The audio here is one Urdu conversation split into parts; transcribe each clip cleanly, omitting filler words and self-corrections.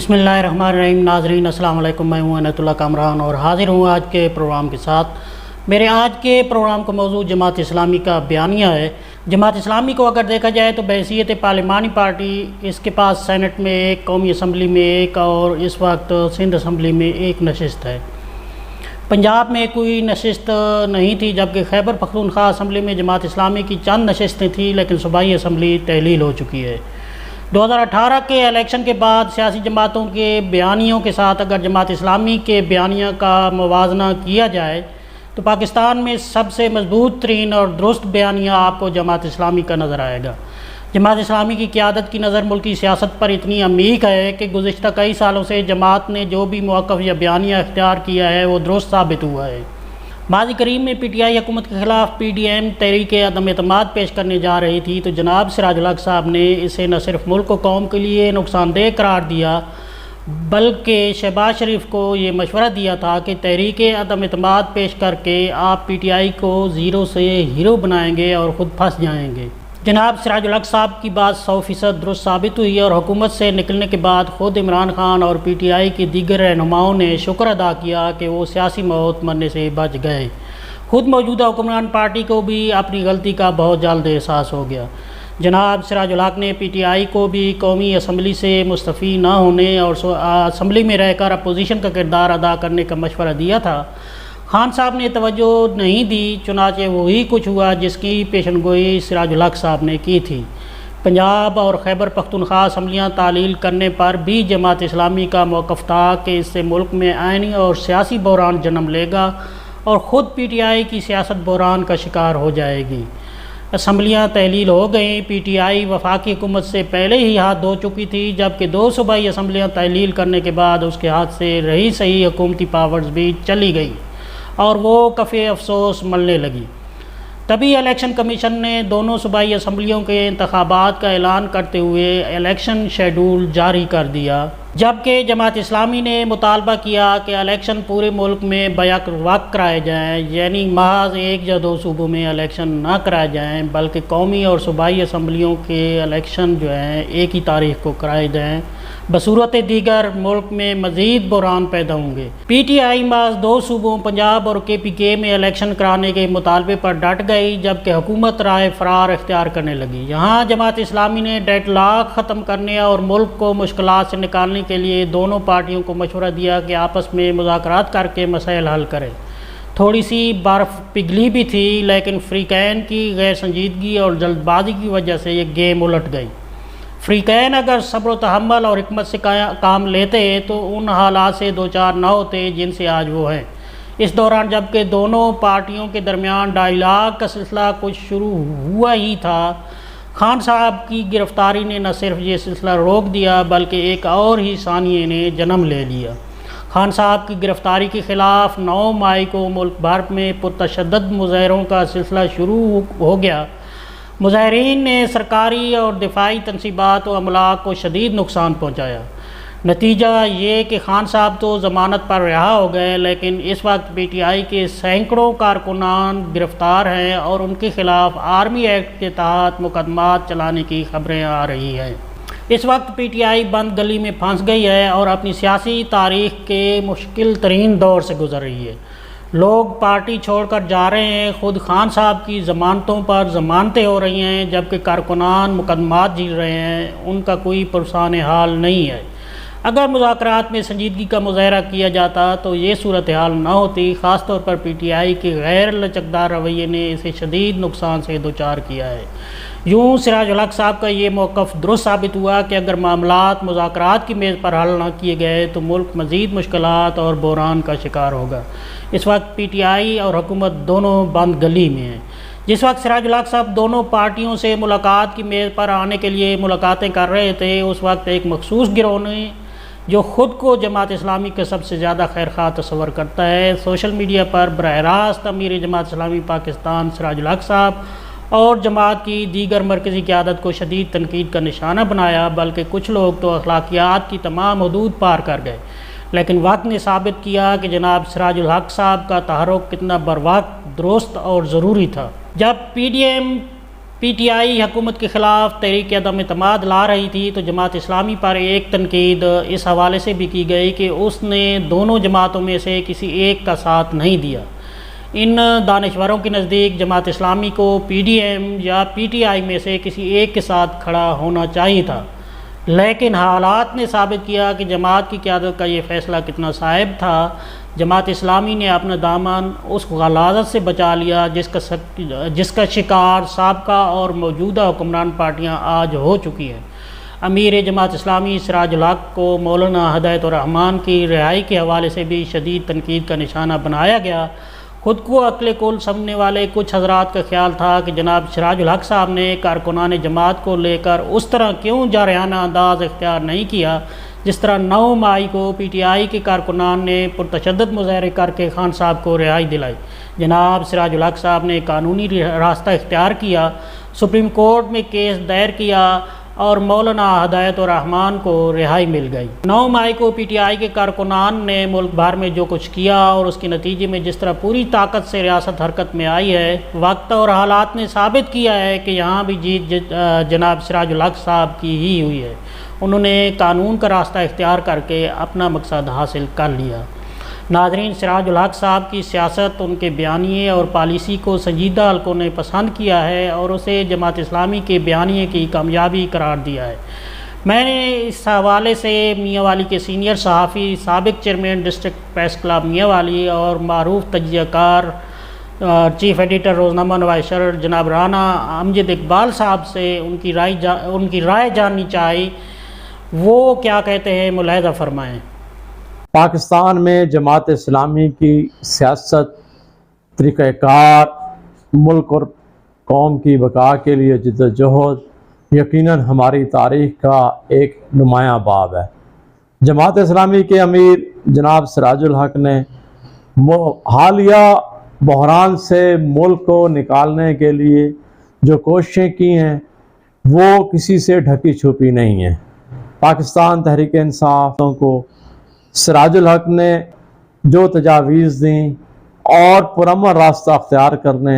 بسم اللہ الرحمن الرحیم۔ ناظرین السلام علیکم، میں ہوں عنایت اللہ کامران اور حاضر ہوں آج کے پروگرام کے ساتھ۔ میرے آج کے پروگرام کا موضوع جماعت اسلامی کا بیانیہ ہے۔ جماعت اسلامی کو اگر دیکھا جائے تو بحیثیت پارلیمانی پارٹی اس کے پاس سینٹ میں ایک، قومی اسمبلی میں ایک اور اس وقت سندھ اسمبلی میں ایک نشست ہے۔ پنجاب میں کوئی نشست نہیں تھی، جبکہ خیبر پختونخوا اسمبلی میں جماعت اسلامی کی چند نشستیں تھیں، لیکن صوبائی اسمبلی تحلیل ہو چکی ہے۔ 2018 کے الیکشن کے بعد سیاسی جماعتوں کے بیانیوں کے ساتھ اگر جماعت اسلامی کے بیانیہ کا موازنہ کیا جائے تو پاکستان میں سب سے مضبوط ترین اور درست بیانیہ آپ کو جماعت اسلامی کا نظر آئے گا۔ جماعت اسلامی کی قیادت کی نظر ملکی سیاست پر اتنی عمیق ہے کہ گزشتہ کئی سالوں سے جماعت نے جو بھی موقف یا بیانیہ اختیار کیا ہے وہ درست ثابت ہوا ہے۔ ماضی قریب میں پی ٹی آئی حکومت کے خلاف پی ڈی ایم تحریک عدم اعتماد پیش کرنے جا رہی تھی تو جناب سراج الحق صاحب نے اسے نہ صرف ملک و قوم کے لیے نقصان دہ قرار دیا بلکہ شہباز شریف کو یہ مشورہ دیا تھا کہ تحریک عدم اعتماد پیش کر کے آپ پی ٹی آئی کو زیرو سے ہیرو بنائیں گے اور خود پھنس جائیں گے۔ جناب سراج الحق صاحب کی بات 100% درست ثابت ہوئی اور حکومت سے نکلنے کے بعد خود عمران خان اور پی ٹی آئی کی دیگر رہنماؤں نے شکر ادا کیا کہ وہ سیاسی موت مرنے سے بچ گئے۔ خود موجودہ حکمران پارٹی کو بھی اپنی غلطی کا بہت جلد احساس ہو گیا۔ جناب سراج الحق نے پی ٹی آئی کو بھی قومی اسمبلی سے مستعفی نہ ہونے اور اسمبلی میں رہ کر اپوزیشن کا کردار ادا کرنے کا مشورہ دیا تھا۔ خان صاحب نے توجہ نہیں دی، چنانچہ وہی کچھ ہوا جس کی پیشن گوئی سراج الحق صاحب نے کی تھی۔ پنجاب اور خیبر پختونخوا اسمبلیاں تعلیل کرنے پر بھی جماعت اسلامی کا موقف تھا کہ اس سے ملک میں آئینی اور سیاسی بحران جنم لے گا اور خود پی ٹی آئی کی سیاست بحران کا شکار ہو جائے گی۔ اسمبلیاں تحلیل ہو گئیں، پی ٹی آئی وفاقی حکومت سے پہلے ہی ہاتھ دھو چکی تھی، جبکہ 2 صوبائی اسمبلیاں تحلیل کرنے کے بعد اس کے ہاتھ سے رہی صحیح حکومتی پاورز بھی چلی گئی اور وہ کفِ افسوس ملنے لگی۔ تبھی الیکشن کمیشن نے دونوں صوبائی اسمبلیوں کے انتخابات کا اعلان کرتے ہوئے الیکشن شیڈول جاری کر دیا، جبکہ جماعت اسلامی نے مطالبہ کیا کہ الیکشن پورے ملک میں بیک وقت کرائے جائیں، یعنی محض 1 یا 2 صوبوں میں الیکشن نہ کرائے جائیں بلکہ قومی اور صوبائی اسمبلیوں کے الیکشن جو ہیں ایک ہی تاریخ کو کرائے جائیں، بصورت دیگر ملک میں مزید بحران پیدا ہوں گے۔ پی ٹی آئی محض 2 صوبوں پنجاب اور کے پی کے میں الیکشن کرانے کے مطالبے پر ڈٹ گئی، جبکہ حکومت رائے فرار اختیار کرنے لگی۔ یہاں جماعت اسلامی نے ڈیڈ لاک ختم کرنے اور ملک کو مشکلات سے نکالنے کے لیے دونوں پارٹیوں کو مشورہ دیا کہ آپس میں مذاکرات کر کے مسائل حل کریں۔ تھوڑی سی برف پگھلی بھی تھی، لیکن فریقین کی غیر سنجیدگی اور جلد بازی کی وجہ سے یہ گیم الٹ گئی۔ فریقین اگر صبر و تحمل اور حکمت سے کام لیتے تو ان حالات سے دوچار نہ ہوتے جن سے آج وہ ہیں۔ اس دوران جبکہ دونوں پارٹیوں کے درمیان ڈائیلاگ کا سلسلہ کچھ شروع ہوا ہی تھا، خان صاحب کی گرفتاری نے نہ صرف یہ سلسلہ روک دیا بلکہ ایک اور ہی ثانیے نے جنم لے لیا۔ خان صاحب کی گرفتاری کے خلاف 9 مئی کو ملک بھر میں پرتشدد مظاہروں کا سلسلہ شروع ہو گیا۔ مظاہرین نے سرکاری اور دفاعی تنصیبات و املاک کو شدید نقصان پہنچایا۔ نتیجہ یہ کہ خان صاحب تو ضمانت پر رہا ہو گئے، لیکن اس وقت پی ٹی آئی کے سینکڑوں کارکنان گرفتار ہیں اور ان کے خلاف آرمی ایکٹ کے تحت مقدمات چلانے کی خبریں آ رہی ہیں۔ اس وقت پی ٹی آئی بند گلی میں پھنس گئی ہے اور اپنی سیاسی تاریخ کے مشکل ترین دور سے گزر رہی ہے۔ لوگ پارٹی چھوڑ کر جا رہے ہیں، خود خان صاحب کی ضمانتوں پر ضمانتیں ہو رہی ہیں، جبکہ کارکنان مقدمات جیت رہے ہیں، ان کا کوئی پرسان حال نہیں ہے۔ اگر مذاکرات میں سنجیدگی کا مظاہرہ کیا جاتا تو یہ صورتحال نہ ہوتی، خاص طور پر پی ٹی آئی کے غیر لچکدار رویے نے اسے شدید نقصان سے دوچار کیا ہے۔ یوں سراج الحق صاحب کا یہ موقف درست ثابت ہوا کہ اگر معاملات مذاکرات کی میز پر حل نہ کیے گئے تو ملک مزید مشکلات اور بحران کا شکار ہوگا۔ اس وقت پی ٹی آئی اور حکومت دونوں بند گلی میں ہیں۔ جس وقت سراج الحق صاحب دونوں پارٹیوں سے ملاقات کی میز پر آنے کے لیے ملاقاتیں کر رہے تھے، اس وقت ایک مخصوص گروہ نے جو خود کو جماعت اسلامی کا سب سے زیادہ خیرخواہ تصور کرتا ہے، سوشل میڈیا پر براہ راست امیر جماعت اسلامی پاکستان سراج الحق صاحب اور جماعت کی دیگر مرکزی قیادت کو شدید تنقید کا نشانہ بنایا، بلکہ کچھ لوگ تو اخلاقیات کی تمام حدود پار کر گئے۔ لیکن وقت نے ثابت کیا کہ جناب سراج الحق صاحب کا تحرک کتنا بروقت، درست اور ضروری تھا۔ جب P D M P T I حکومت کے خلاف تحریک عدم اعتماد لا رہی تھی تو جماعت اسلامی پر ایک تنقید اس حوالے سے بھی کی گئی کہ اس نے دونوں جماعتوں میں سے کسی ایک کا ساتھ نہیں دیا۔ ان دانشوروں کے نزدیک جماعت اسلامی کو پی ڈی ایم یا پی ٹی آئی میں سے کسی ایک کے ساتھ کھڑا ہونا چاہیے تھا، لیکن حالات نے ثابت کیا کہ جماعت کی قیادت کا یہ فیصلہ کتنا صائب تھا۔ جماعت اسلامی نے اپنا دامن اس غلاظت سے بچا لیا جس کا شکار سابقہ اور موجودہ حکمران پارٹیاں آج ہو چکی ہیں۔ امیر جماعت اسلامی سراج الحق کو مولانا ہدایت الرحمان کی رہائی کے حوالے سے بھی شدید تنقید کا نشانہ بنایا گیا۔ خود کو عقل کل سمجھنے والے کچھ حضرات کا خیال تھا کہ جناب سراج الحق صاحب نے کارکنان جماعت کو لے کر اس طرح کیوں جارحانہ انداز اختیار نہیں کیا جس طرح 9 مئی کو پی ٹی آئی کے کارکنان نے پرتشدد مظاہرے کر کے خان صاحب کو رہائی دلائی۔ جناب سراج الحق صاحب نے قانونی راستہ اختیار کیا، سپریم کورٹ میں کیس دائر کیا اور مولانا ہدایت الرحمان کو رہائی مل گئی۔ 9 مئی کو پی ٹی آئی کے کارکنان نے ملک بھر میں جو کچھ کیا اور اس کے نتیجے میں جس طرح پوری طاقت سے ریاست حرکت میں آئی ہے، وقت اور حالات نے ثابت کیا ہے کہ یہاں بھی جیت جناب سراج الحق صاحب کی ہی ہوئی ہے۔ انہوں نے قانون کا راستہ اختیار کر کے اپنا مقصد حاصل کر لیا۔ ناظرین، سراج الحق صاحب کی سیاست، ان کے بیانیے اور پالیسی کو سنجیدہ حلقوں نے پسند کیا ہے اور اسے جماعت اسلامی کے بیانیے کی کامیابی قرار دیا ہے۔ میں نے اس حوالے سے میاں والی کے سینئر صحافی، سابق چیئرمین ڈسٹرکٹ پریس کلب میاں والی اور معروف تجزیہ کار چیف ایڈیٹر روزنامہ نوائشر جناب رانا امجد اقبال صاحب سے ان کی رائے جاننی چاہیے۔ وہ کیا کہتے ہیں، ملاحظہ فرمائیں۔ پاکستان میں جماعت اسلامی کی سیاست، طریقہ کار، ملک اور قوم کی بقا کے لیے جدوجہد یقیناً ہماری تاریخ کا ایک نمایاں باب ہے۔ جماعت اسلامی کے امیر جناب سراج الحق نے حالیہ بحران سے ملک کو نکالنے کے لیے جو کوششیں کی ہیں وہ کسی سے ڈھکی چھپی نہیں ہیں۔ پاکستان تحریک انصاف کو سراج الحق نے جو تجاویز دیں اور پرامن راستہ اختیار کرنے،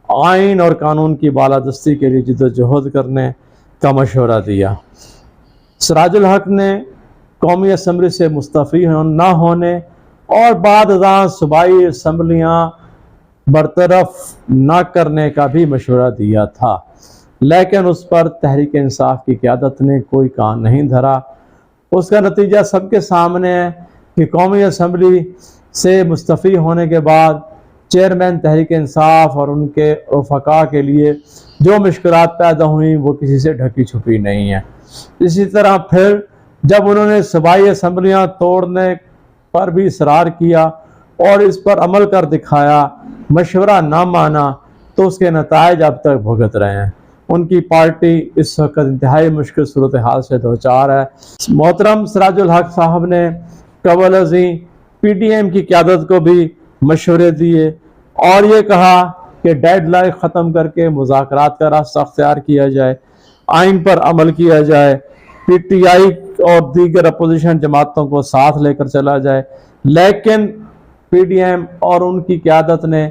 آئین اور قانون کی بالادستی کے لیے جدوجہد کرنے کا مشورہ دیا۔ سراج الحق نے قومی اسمبلی سے مستعفی نہ ہونے اور بعد ازاں صوبائی اسمبلیاں برطرف نہ کرنے کا بھی مشورہ دیا تھا، لیکن اس پر تحریک انصاف کی قیادت نے کوئی کان نہیں دھرا۔ اس کا نتیجہ سب کے سامنے ہے کہ قومی اسمبلی سے مستعفی ہونے کے بعد چیئرمین تحریک انصاف اور ان کے رفقا کے لیے جو مشکلات پیدا ہوئیں وہ کسی سے ڈھکی چھپی نہیں ہیں۔ اسی طرح پھر جب انہوں نے صوبائی اسمبلیاں توڑنے پر بھی اصرار کیا اور اس پر عمل کر دکھایا، مشورہ نہ مانا، تو اس کے نتائج اب تک بھگت رہے ہیں۔ ان کی پارٹی اس وقت انتہائی مشکل صورتحال سے دوچار ہے۔ محترم سراج الحق صاحب نے قبل ازیں پی ڈی ایم کی قیادت کو بھی مشورے دیے اور یہ کہا کہ ڈیڈ لائن ختم کر کے مذاکرات کا راستہ اختیار کیا جائے، آئین پر عمل کیا جائے، پی ٹی آئی اور دیگر اپوزیشن جماعتوں کو ساتھ لے کر چلا جائے، لیکن پی ڈی ایم اور ان کی قیادت نے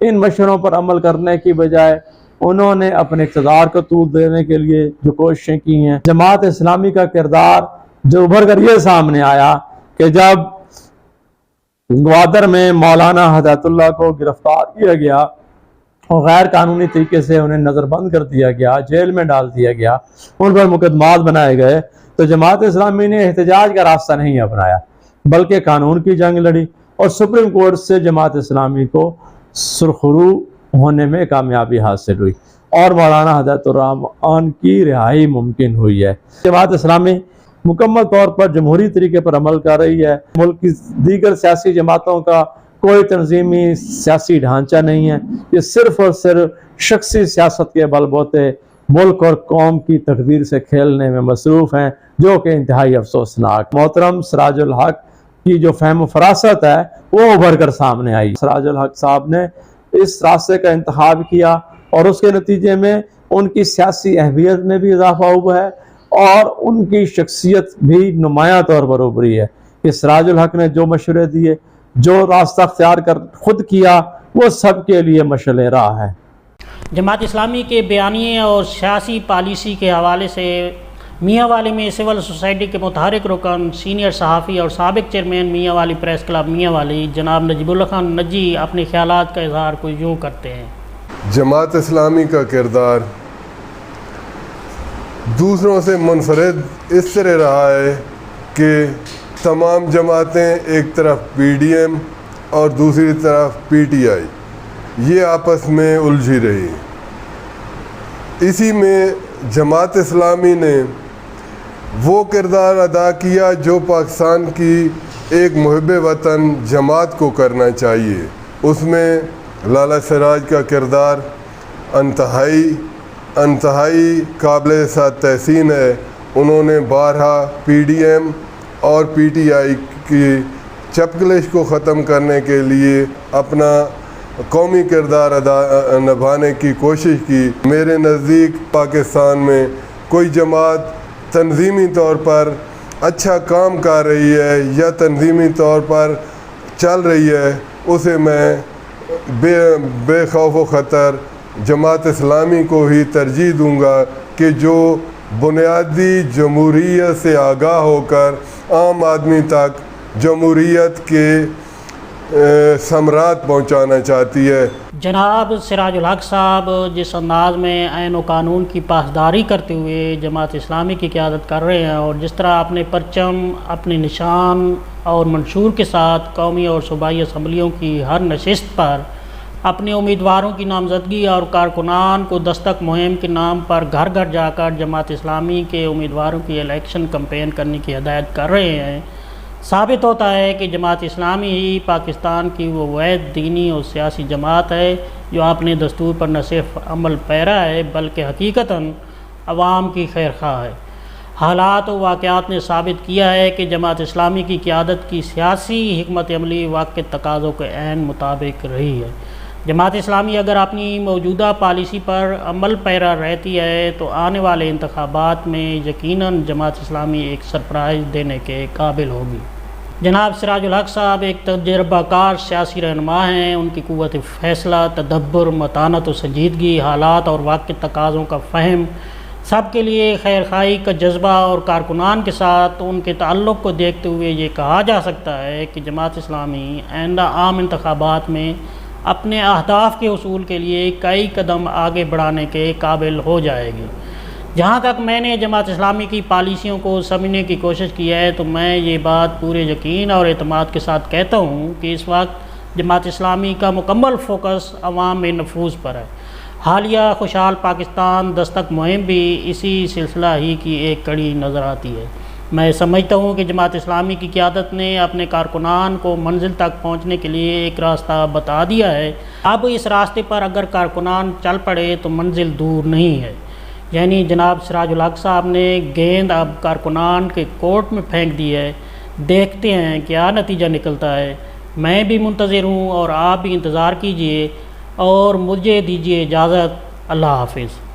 ان مشوروں پر عمل کرنے کی بجائے انہوں نے اپنے اقتدار کو طول دینے کے لیے جو کوششیں کی ہیں۔ جماعت اسلامی کا کردار جو ابھر کر یہ سامنے آیا کہ جب گوادر میں مولانا ہدایت اللہ کو گرفتار کیا گیا اور غیر قانونی طریقے سے انہیں نظر بند کر دیا گیا، جیل میں ڈال دیا گیا، ان پر مقدمات بنائے گئے، تو جماعت اسلامی نے احتجاج کا راستہ نہیں اپنایا بلکہ قانون کی جنگ لڑی اور سپریم کورٹ سے جماعت اسلامی کو سرخرو ہونے میں کامیابی حاصل ہوئی اور مولانا ہدایت الرحمان کی رہائی ممکن ہوئی ہے۔ جماعت اسلامی مکمل طور پر جمہوری طریقے پر عمل کر رہی ہے۔ ملک کی دیگر سیاسی جماعتوں کا کوئی تنظیمی سیاسی ڈھانچہ نہیں ہے، یہ صرف اور صرف شخصی سیاست کے بل بوتے ملک اور قوم کی تقدیر سے کھیلنے میں مصروف ہیں، جو کہ انتہائی افسوسناک۔ محترم سراج الحق کی جو فہم و فراست ہے وہ ابھر کر سامنے آئی۔ سراج الحق صاحب نے اس راستے کا انتخاب کیا اور اس کے نتیجے میں ان کی سیاسی اہمیت میں بھی اضافہ ہوا ہے اور ان کی شخصیت بھی نمایاں طور پر ابھری ہے کہ سراج الحق نے جو مشورے دیے، جو راستہ اختیار کر خود کیا، وہ سب کے لیے مشعل راہ ہے۔ جماعت اسلامی کے بیانیے اور سیاسی پالیسی کے حوالے سے میاں والی میں سول سوسائٹی کے متحرک رکن، سینئر صحافی اور سابق چیئرمین میاں والی پریس کلب میاں والی جناب نجیب اللہ خان نجی اپنے خیالات کا اظہار کچھ یوں کرتے ہیں۔ جماعت اسلامی کا کردار دوسروں سے منفرد اس طرح رہا ہے کہ تمام جماعتیں ایک طرف پی ڈی ایم اور دوسری طرف پی ٹی آئی یہ آپس میں الجھی رہی۔ اسی میں جماعت اسلامی نے وہ کردار ادا کیا جو پاکستان کی ایک محب وطن جماعت کو کرنا چاہیے۔ اس میں لالا سراج کا کردار انتہائی قابل تحسین ہے۔ انہوں نے بارہا پی ڈی ایم اور پی ٹی آئی کی چپکلش کو ختم کرنے کے لیے اپنا قومی کردار نبھانے کی کوشش کی۔ میرے نزدیک پاکستان میں کوئی جماعت تنظیمی طور پر اچھا کام کر رہی ہے یا تنظیمی طور پر چل رہی ہے، اسے میں بے خوف و خطر جماعت اسلامی کو ہی ترجیح دوں گا کہ جو بنیادی جمہوریت سے آگاہ ہو کر عام آدمی تک جمہوریت کے ثمرات پہنچانا چاہتی ہے۔ جناب سراج الحق صاحب جس انداز میں آئین و قانون کی پاسداری کرتے ہوئے جماعت اسلامی کی قیادت کر رہے ہیں اور جس طرح اپنے پرچم، اپنے نشان اور منشور کے ساتھ قومی اور صوبائی اسمبلیوں کی ہر نشست پر اپنے امیدواروں کی نامزدگی اور کارکنان کو دستک مہم کے نام پر گھر گھر جا کر جماعت اسلامی کے امیدواروں کی الیکشن کمپین کرنے کی ہدایت کر رہے ہیں، ثابت ہوتا ہے کہ جماعت اسلامی ہی پاکستان کی وہ واحد دینی اور سیاسی جماعت ہے جو اپنے دستور پر نہ صرف عمل پیرا ہے بلکہ حقیقتاً عوام کی خیر خواہ ہے۔ حالات و واقعات نے ثابت کیا ہے کہ جماعت اسلامی کی قیادت کی سیاسی حکمت عملی وقت کے تقاضوں کے عین مطابق رہی ہے۔ جماعت اسلامی اگر اپنی موجودہ پالیسی پر عمل پیرا رہتی ہے تو آنے والے انتخابات میں یقیناً جماعت اسلامی ایک سرپرائز دینے کے قابل ہوگی۔ جناب سراج الحق صاحب ایک تجربہ کار سیاسی رہنما ہیں۔ ان کی قوت فیصلہ، تدبر، متانت و سنجیدگی، حالات اور واقع کے تقاضوں کا فہم، سب کے لیے خیر خواہی کا جذبہ اور کارکنان کے ساتھ ان کے تعلق کو دیکھتے ہوئے یہ کہا جا سکتا ہے کہ جماعت اسلامی آئندہ عام انتخابات میں اپنے اہداف کے حصول کے لیے کئی قدم آگے بڑھانے کے قابل ہو جائے گی۔ جہاں تک میں نے جماعت اسلامی کی پالیسیوں کو سمجھنے کی کوشش کی ہے تو میں یہ بات پورے یقین اور اعتماد کے ساتھ کہتا ہوں کہ اس وقت جماعت اسلامی کا مکمل فوکس عوام میں نفوذ پر ہے۔ حالیہ خوشحال پاکستان دستک مہم بھی اسی سلسلہ ہی کی ایک کڑی نظر آتی ہے۔ میں سمجھتا ہوں کہ جماعت اسلامی کی قیادت نے اپنے کارکنان کو منزل تک پہنچنے کے لیے ایک راستہ بتا دیا ہے۔ اب اس راستے پر اگر کارکنان چل پڑے تو منزل دور نہیں ہے۔ یعنی جناب سراج الحق صاحب نے گیند اب کارکنان کے کورٹ میں پھینک دی ہے۔ دیکھتے ہیں کیا نتیجہ نکلتا ہے۔ میں بھی منتظر ہوں اور آپ بھی انتظار کیجئے اور مجھے دیجیے اجازت۔ اللہ حافظ۔